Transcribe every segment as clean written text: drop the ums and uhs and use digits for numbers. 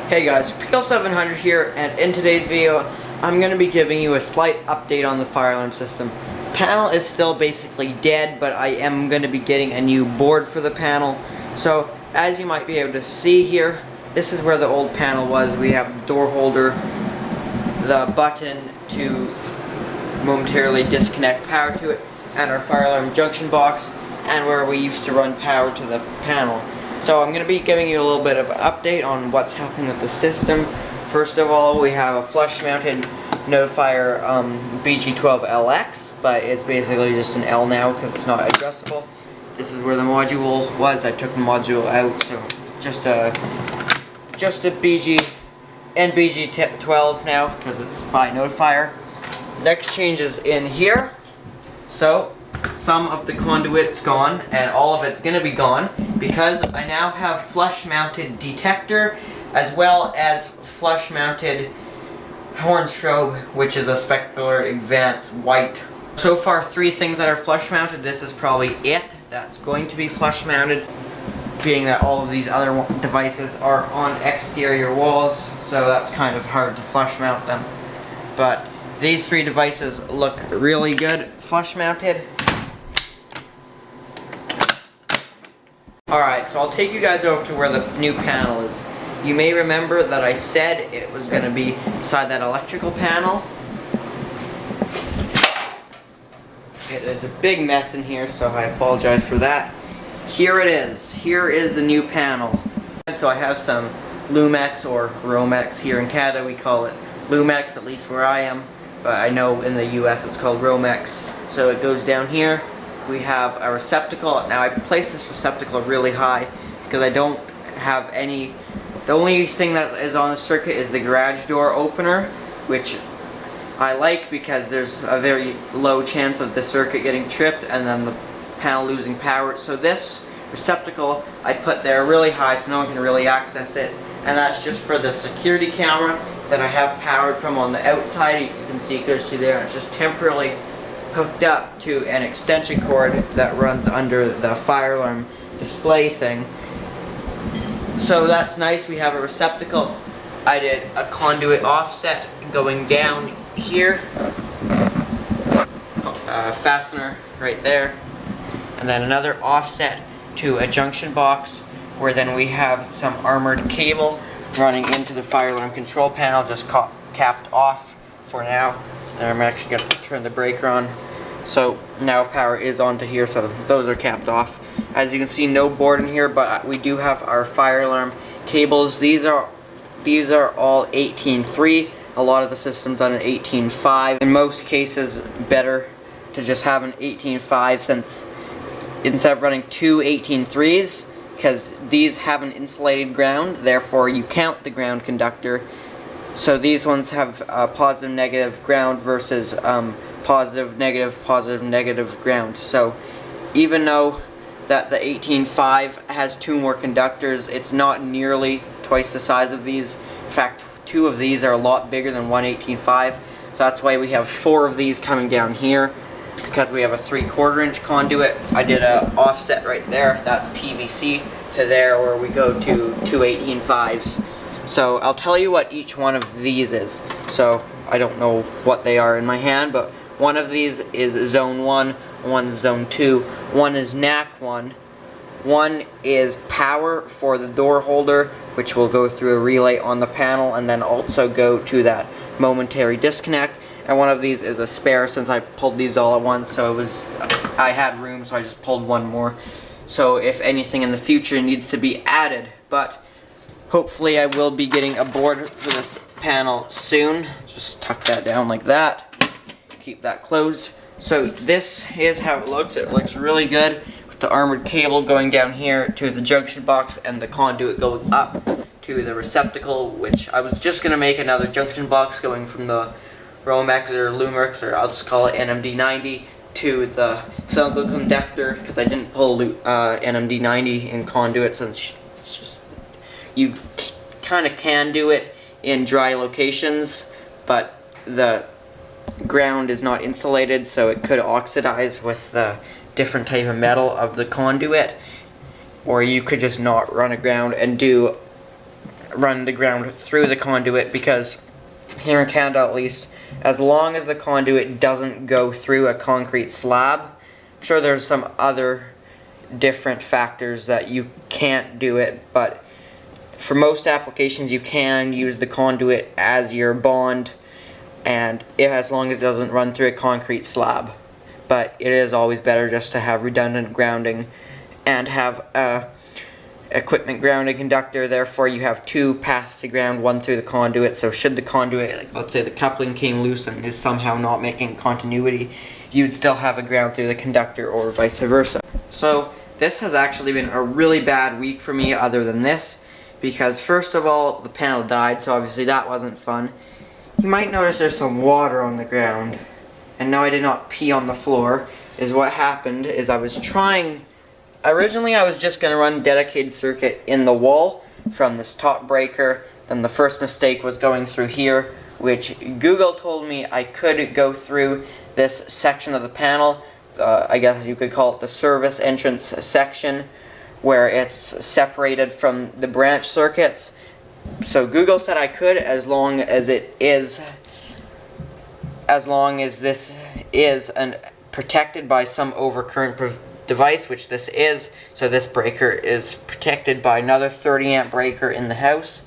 Hey guys, Pickle700 here, and in today's video, I'm going to be giving you a slight update on the fire alarm system. Panel is still basically dead, but I am going to be getting a new board for the panel. So, as you might be able to see here, this is where the old panel was. We have the door holder, the button to momentarily disconnect power to it, and our fire alarm junction box, and where we used to run power to the panel. So I'm going to be giving you a little bit of an update on what's happening with the system. First of all, we have a flush-mounted Notifier BG12LX, but it's basically just an L now because it's not adjustable. This is where the module was. I took the module out, so just a BG and BG12 now because it's by Notifier. Next change is in here. So some of the conduit's gone, and all of it's gonna be gone because I now have flush-mounted detector as well as flush-mounted horn strobe, which is a Spectacular Advance white. So far, 3 things that are flush-mounted. This is probably it that's going to be flush-mounted, being that all of these other devices are on exterior walls, so that's kind of hard to flush-mount them. But these 3 devices look really good flush-mounted. Alright, so I'll take you guys over to where the new panel is. You may remember that I said it was going to be inside that electrical panel. It is a big mess in here, so I apologize for that. Here it is. Here is the new panel. And so I have some Lumex or Romex. Here in Canada we call it Lumex, at least where I am. But I know in the US it's called Romex. So it goes down here. We have a receptacle. Now I placed this receptacle really high because I don't have any. The only thing that is on the circuit is the garage door opener, which I like because there's a very low chance of the circuit getting tripped and then the panel losing power. So this receptacle I put there really high so no one can really access it, and that's just for the security camera that I have powered from on the outside. You can see it goes through there, and it's just temporarily hooked up to an extension cord that runs under the fire alarm display thing. So that's nice. We have a receptacle. I did a conduit offset going down here, fastener right there, and then another offset to a junction box, where then we have some armored cable running into the fire alarm control panel, just capped off for now. And I'm actually going to turn the breaker on. So now power is on to here, so those are capped off. As you can see, no board in here, but we do have our fire alarm cables. These are all 18.3. A lot of the systems on an 18.5. In most cases, better to just have an 18.5 since instead of running 2 18.3s, because these have an insulated ground, therefore you count the ground conductor. So these ones have positive negative ground versus positive negative ground. So even though that the 18.5 has 2 more conductors, it's not nearly twice the size of these. In fact, 2 of these are a lot bigger than one 18.5. So that's why we have 4 of these coming down here, because we have a 3/4 inch conduit. I did a offset right there. That's PVC to there, where we go to 2 18.5s. So I'll tell you what each one of these is. So I don't know what they are in my hand, but one of these is zone 1, one is zone 2, one is NAC 1, one is power for the door holder, which will go through a relay on the panel and then also go to that momentary disconnect, and one of these is a spare since I pulled these all at once, so I had room, so I just pulled one more. So if anything in the future needs to be added, but hopefully I will be getting a board for this panel soon. Just tuck that down like that. Keep that closed. So this is how it looks. It looks really good with the armored cable going down here to the junction box and the conduit going up to the receptacle, which I was just going to make another junction box going from the Romex or Lumex, or I'll just call it NMD90, to the cylindrical conductor, because I didn't pull NMD90 in conduit since it's just, you kind of can do it in dry locations, but the ground is not insulated, so it could oxidize with the different type of metal of the conduit, or you could just not run aground and do run the ground through the conduit, because here in Canada at least, as long as the conduit doesn't go through a concrete slab, I'm sure there's some other different factors that you can't do it, but for most applications you can use the conduit as your bond, and as long as it doesn't run through a concrete slab. But it is always better just to have redundant grounding and have a equipment grounding conductor. Therefore you have two paths to ground, one through the conduit, so should the conduit, like let's say the coupling came loose and is somehow not making continuity, you'd still have a ground through the conductor, or vice versa. So this has actually been a really bad week for me, other than this, because first of all the panel died, so obviously that wasn't fun. You might notice there's some water on the ground, and no, I did not pee on the floor. Is what happened is I was trying, originally I was just going to run dedicated circuit in the wall from this top breaker. Then the first mistake was going through here, which Google told me I could go through this section of the panel. I guess you could call it the service entrance section, where it's separated from the branch circuits. So Google said I could, as long as this is protected by some overcurrent device, which this is. So this breaker is protected by another 30 amp breaker in the house.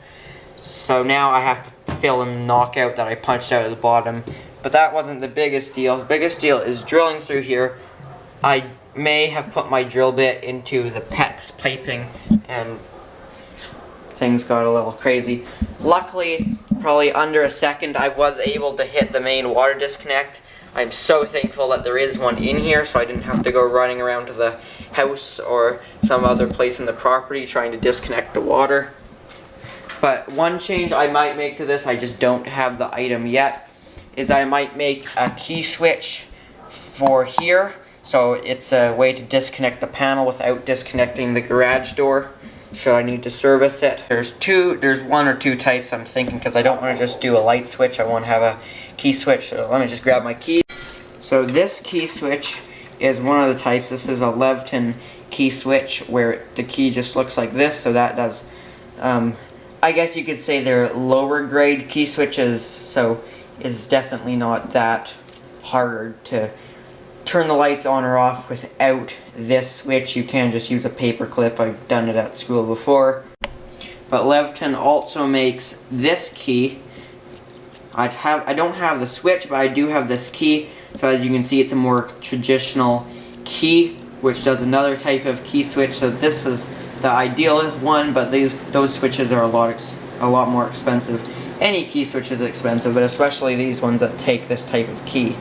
So now I have to fill in the knockout that I punched out at the bottom. But that wasn't the biggest deal. The biggest deal is drilling through here. I may have put my drill bit into the PEX piping and things got a little crazy. Luckily, probably under a second, I was able to hit the main water disconnect. I'm so thankful that there is one in here, so I didn't have to go running around to the house or some other place in the property trying to disconnect the water. But one change I might make to this, I just don't have the item yet, is I might make a key switch for here, so it's a way to disconnect the panel without disconnecting the garage door should I need to service it. There's one or two types I'm thinking, because I don't want to just do a light switch, I want to have a key switch. So let me just grab my key. So this key switch is one of the types. This is a Leviton key switch where the key just looks like this, so that does, I guess you could say they're lower grade key switches, so it's definitely not that hard to turn the lights on or off without this switch. You can just use a paper clip. I've done it at school before. But Leviton also makes this key. I don't have the switch, but I do have this key. So as you can see, it's a more traditional key, which does another type of key switch. So this is the ideal one, but those switches are a lot more expensive. Any key switch is expensive, but especially these ones that take this type of key.